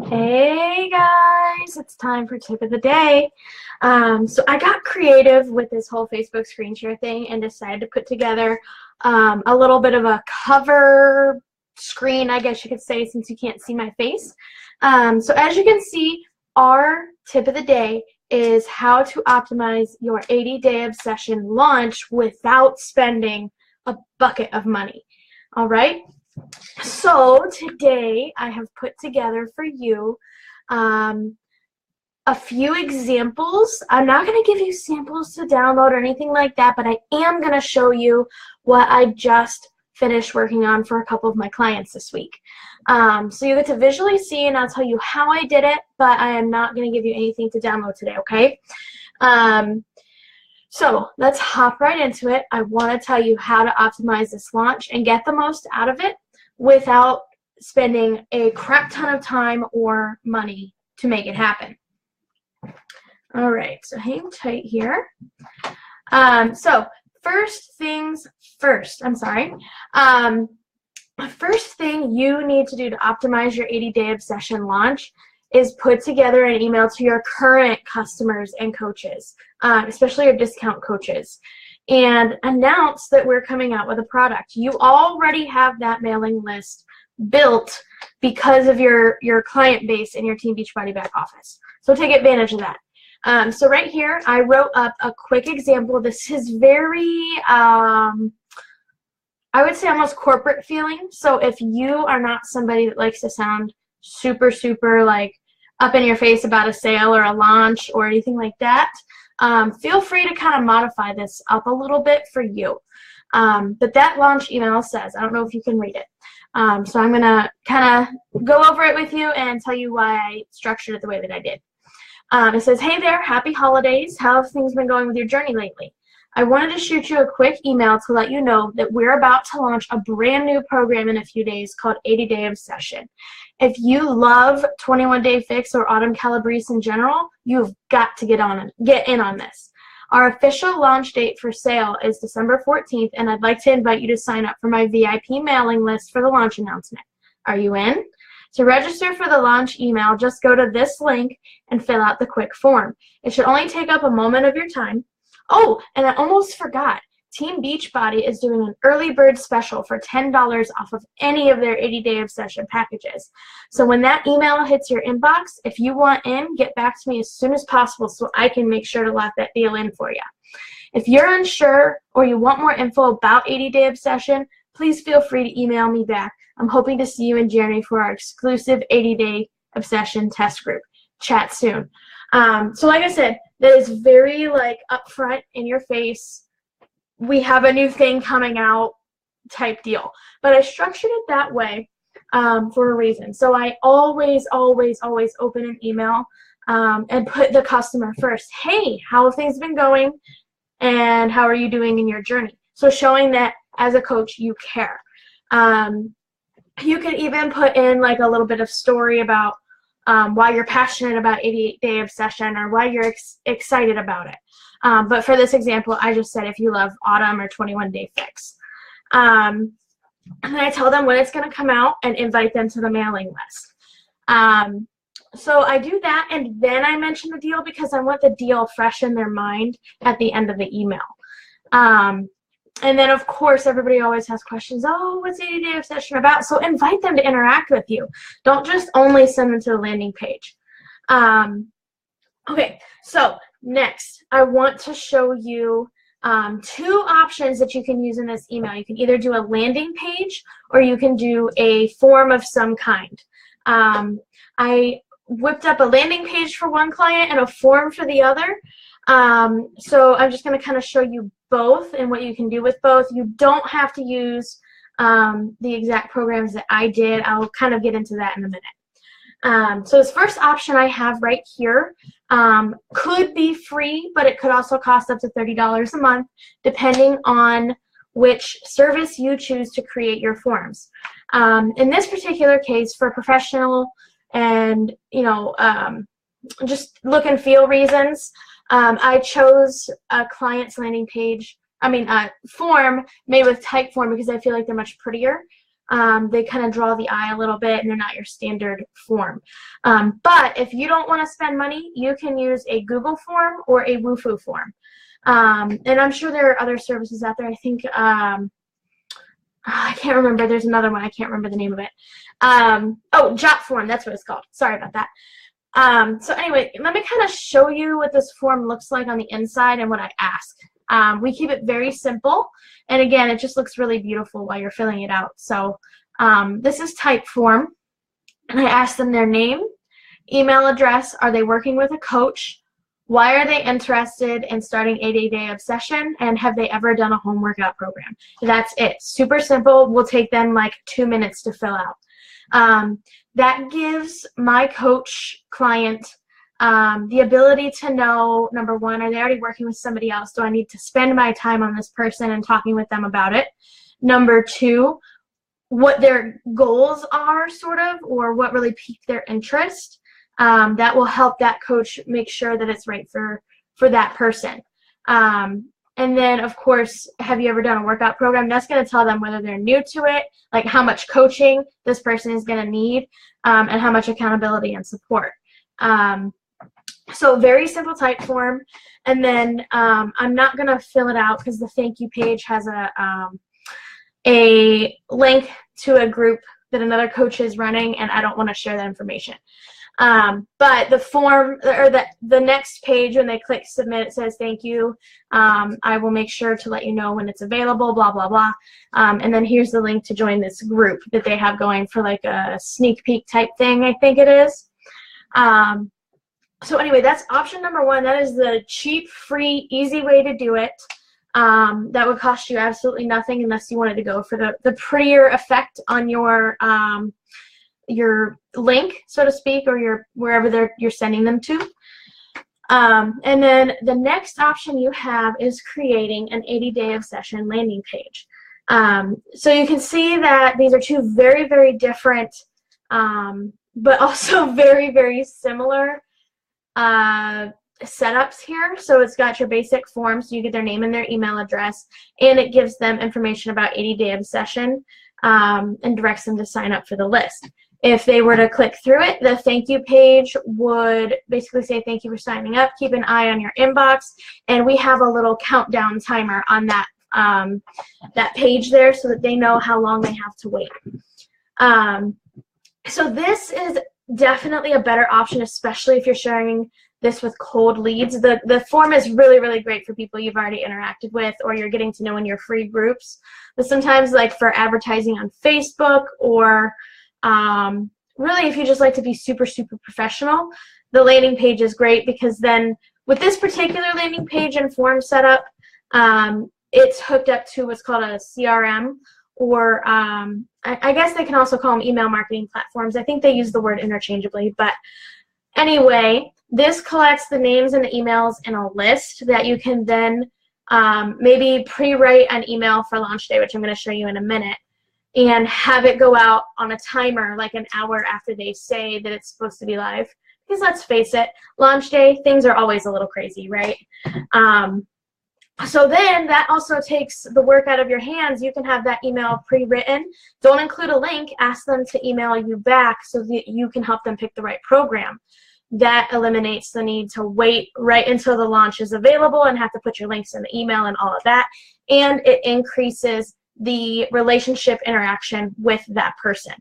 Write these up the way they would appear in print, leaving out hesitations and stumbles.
Hey guys, it's time for tip of the day. So I got creative with this whole Facebook screen share thing and decided to put together a little bit of a cover screen, I guess you could say, since you can't see my face. So as you can see, our tip of the day is how to optimize your 80-day obsession launch without spending a bucket of money. All right? So today I have put together for you a few examples. I'm not going to give you samples to download or anything like that, but I am going to show you what I just finished working on for a couple of my clients this week. So you get to visually see, and I'll tell you how I did it, but I am not going to give you anything to download today, okay? So let's hop right into it. I want to tell you how to optimize this launch and get the most out of it without spending a crap ton of time or money to make it happen. All right, so hang tight here. So first things first, first thing you need to do to optimize your 80-day obsession launch is put together an email to your current customers and coaches, especially your discount coaches, and announce that we're coming out with a product. You already have that mailing list built because of your client base in your Team Beachbody back office. So take advantage of that. So right here, I wrote up a quick example. This is very, I would say almost corporate feeling. So if you are not somebody that likes to sound super, super like up in your face about a sale or a launch or anything like that, feel free to kind of modify this up a little bit for you. But that launch email says, I don't know if you can read it. So I'm going to kind of go over it with you and tell you why I structured it the way that I did. It says, hey there, happy holidays. How have things been going with your journey lately? I wanted to shoot you a quick email to let you know that we're about to launch a brand new program in a few days called 80-Day Obsession. If you love 21-Day Fix or Autumn Calabrese in general, you've got to get in on this. Our official launch date for sale is December 14th, and I'd like to invite you to sign up for my VIP mailing list for the launch announcement. Are you in? To register for the launch email, just go to this link and fill out the quick form. It should only take up a moment of your time. Oh, and I almost forgot. Team Beachbody is doing an early bird special for $10 off of any of their 80-Day Obsession packages. So when that email hits your inbox, if you want in, get back to me as soon as possible so I can make sure to lock that deal in for you. If you're unsure or you want more info about 80-Day Obsession, please feel free to email me back. I'm hoping to see you in January for our exclusive 80-Day Obsession test group. Chat soon. So like I said, that is very like upfront in your face. We have a new thing coming out type deal. But I structured it that way for a reason. So I always open an email and put the customer first. Hey, how have things been going? And how are you doing in your journey? So showing that as a coach, you care. You can even put in like a little bit of story about why you're passionate about 80-Day Obsession or why you're excited about it. But for this example, I just said if you love Autumn or 21-Day Fix. And then I tell them when it's going to come out and invite them to the mailing list. So I do that, and then I mention the deal because I want the deal fresh in their mind at the end of the email. And then, of course, everybody always has questions. Oh, what's 80-Day Obsession about? So invite them to interact with you. Don't just only send them to the landing page. Okay, so next, I want to show you two options that you can use in this email. You can either do a landing page or you can do a form of some kind. I whipped up a landing page for one client and a form for the other. So I'm just going to kind of show you both and what you can do with both. You don't have to use the exact programs that I did. I'll kind of get into that in a minute. So this first option I have right here could be free, but it could also cost up to $30 a month, depending on which service you choose to create your forms. In this particular case, for professional and just look and feel reasons, I chose a client's landing page, form made with Typeform because I feel like they're much prettier. They kind of draw the eye a little bit, and they're not your standard form. But if you don't want to spend money, you can use a Google form or a Wufoo form. And I'm sure there are other services out there. I think, I can't remember. There's another one. I can't remember the name of it. Oh, Jot form. That's what it's called. Sorry about that. So anyway, let me kind of show you what this form looks like on the inside and what I ask. We keep it very simple, and again, it just looks really beautiful while you're filling it out. So this is type form, and I ask them their name, email address, are they working with a coach, why are they interested in starting 80-day obsession, and have they ever done a home workout program? That's it. Super simple. Will take them like 2 minutes to fill out. That gives my coach client the ability to know, number one, are they already working with somebody else? Do I need to spend my time on this person and talking with them about it? Number two, what their goals are, sort of, or what really piqued their interest. That will help that coach make sure that it's right for that person. And then, of course, have you ever done a workout program? That's going to tell them whether they're new to it, like how much coaching this person is going to need, and how much accountability and support. So very simple type form. And then I'm not going to fill it out because the thank you page has a link to a group that another coach is running, and I don't want to share that information. But the form, or the next page, when they click submit, it says thank you. I will make sure to let you know when it's available, blah, blah, blah. And then here's the link to join this group that they have going for like a sneak peek type thing, I think it is. So anyway, that's option number one. That is the cheap, free, easy way to do it. That would cost you absolutely nothing unless you wanted to go for the prettier effect on your link, so to speak, or wherever you're sending them to. And then the next option you have is creating an 80-day obsession landing page. So you can see that these are two very, very different, but also very, very similar setups here. So it's got your basic form, so you get their name and their email address, and it gives them information about 80-day obsession, and directs them to sign up for the list. If they were to click through it, the thank you page would basically say thank you for signing up, keep an eye on your inbox, and we have a little countdown timer on that that page there so that they know how long they have to wait. So this is definitely a better option, especially if you're sharing this with cold leads. The form is really, really great for people you've already interacted with or you're getting to know in your free groups. But sometimes, like for advertising on Facebook, or really if you just like to be super, super professional, the landing page is great, because then with this particular landing page and form setup, it's hooked up to what's called a CRM, or I guess they can also call them email marketing platforms. I think they use the word interchangeably, but anyway, this collects the names and the emails in a list that you can then maybe pre-write an email for launch day, which I'm going to show you in a minute, and have it go out on a timer like an hour after they say that it's supposed to be live. Because let's face it, launch day, things are always a little crazy, right? So then that also takes the work out of your hands. You can have that email pre-written. Don't include a link. Ask them to email you back so that you can help them pick the right program. That eliminates the need to wait right until the launch is available and have to put your links in the email and all of that. And it increases the relationship interaction with that person.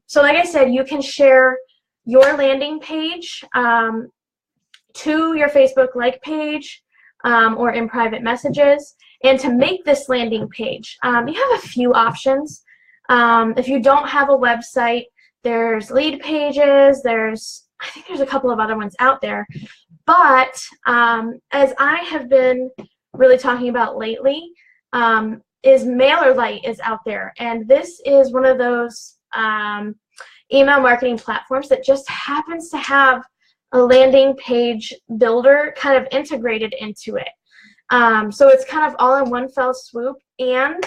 So like I said, you can share your landing page to your Facebook like page, or in private messages. And to make this landing page, you have a few options. If you don't have a website, there's lead pages, I think there's a couple of other ones out there. But as I have been really talking about lately, is MailerLite is out there. And this is one of those email marketing platforms that just happens to have a landing page builder kind of integrated into it. So it's kind of all in one fell swoop, and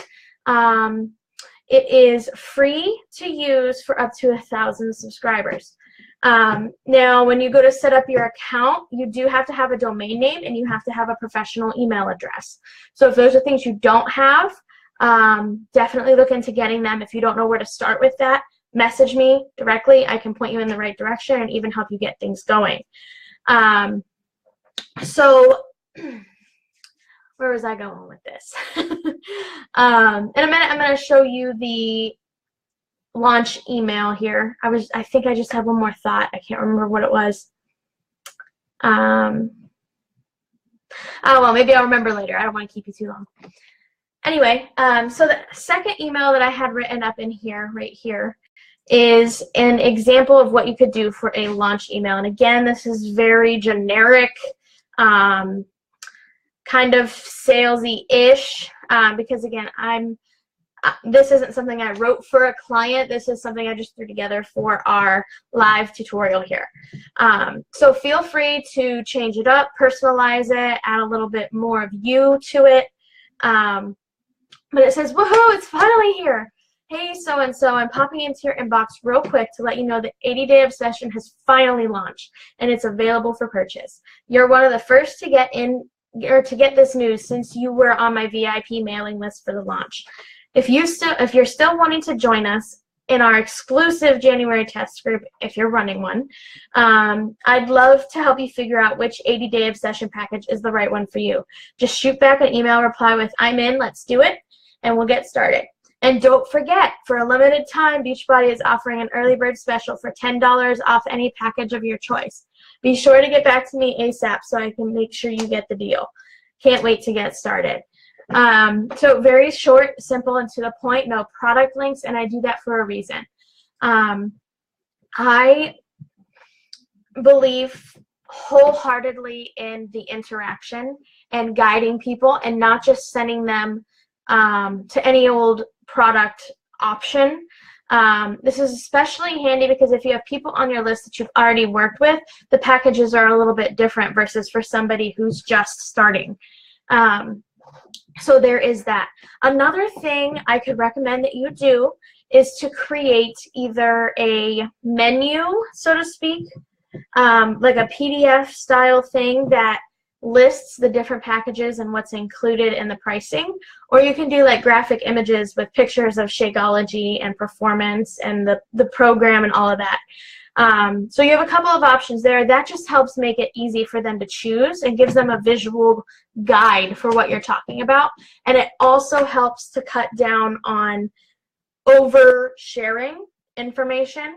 it is free to use for up to 1,000 subscribers. Now, when you go to set up your account, you do have to have a domain name and you have to have a professional email address. So if those are things you don't have, definitely look into getting them. If you don't know where to start with that, message me directly. I can point you in the right direction and even help you get things going. So where was I going with this? In a minute, I'm going to show you the launch email here. I think I just had one more thought. I can't remember what it was. Oh, well, maybe I'll remember later. I don't want to keep you too long. Anyway, so the second email that I had written up in here, right here, is an example of what you could do for a launch email. And again, this is very generic, kind of salesy-ish, because again, this isn't something I wrote for a client. This is something I just threw together for our live tutorial here. So feel free to change it up, personalize it, add a little bit more of you to it. But it says, woohoo, it's finally here. Hey, so-and-so, I'm popping into your inbox real quick to let you know that 80-Day Obsession has finally launched, and it's available for purchase. You're one of the first to get in, or to get this news since you were on my VIP mailing list for the launch. If you're still wanting to join us in our exclusive January test group, if you're running one, I'd love to help you figure out which 80-Day Obsession package is the right one for you. Just shoot back an email reply with, I'm in, let's do it, and we'll get started. And don't forget, for a limited time, Beachbody is offering an early bird special for $10 off any package of your choice. Be sure to get back to me ASAP so I can make sure you get the deal. Can't wait to get started. So very short, simple, and to the point, no product links, and I do that for a reason. I believe wholeheartedly in the interaction and guiding people and not just sending them to any old product option. This is especially handy because if you have people on your list that you've already worked with, the packages are a little bit different versus for somebody who's just starting. So there is that. Another thing I could recommend that you do is to create either a menu, so to speak, like a PDF style thing that lists the different packages and what's included in the pricing, or you can do like graphic images with pictures of Shakeology and performance and the program and all of that. So you have a couple of options there. That just helps make it easy for them to choose and gives them a visual guide for what you're talking about. And it also helps to cut down on oversharing information.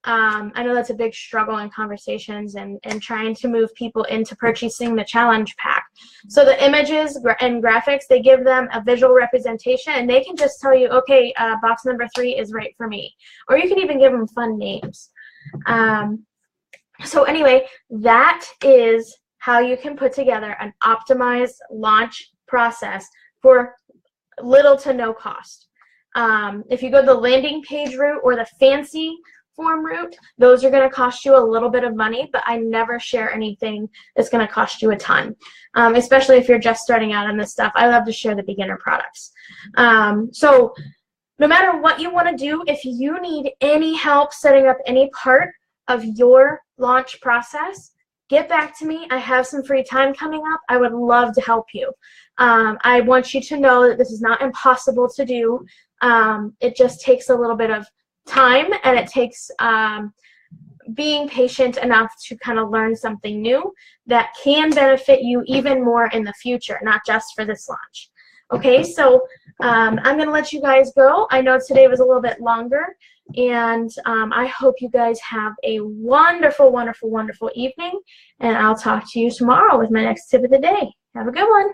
I know that's a big struggle in conversations and trying to move people into purchasing the challenge pack. So the images and graphics, they give them a visual representation, and they can just tell you, okay, box number 3 is right for me. Or you can even give them fun names. So anyway, that is how you can put together an optimized launch process for little to no cost. If you go the landing page route or the fancy form route, those are going to cost you a little bit of money, but I never share anything that's going to cost you a ton, especially if you're just starting out on this stuff. I love to share the beginner products. So no matter what you want to do, if you need any help setting up any part of your launch process, get back to me. I have some free time coming up. I would love to help you. I want you to know that this is not impossible to do. It just takes a little bit of time, and it takes being patient enough to kind of learn something new that can benefit you even more in the future, not just for this launch. Okay, so I'm going to let you guys go. I know today was a little bit longer, and I hope you guys have a wonderful, wonderful, wonderful evening, and I'll talk to you tomorrow with my next tip of the day. Have a good one.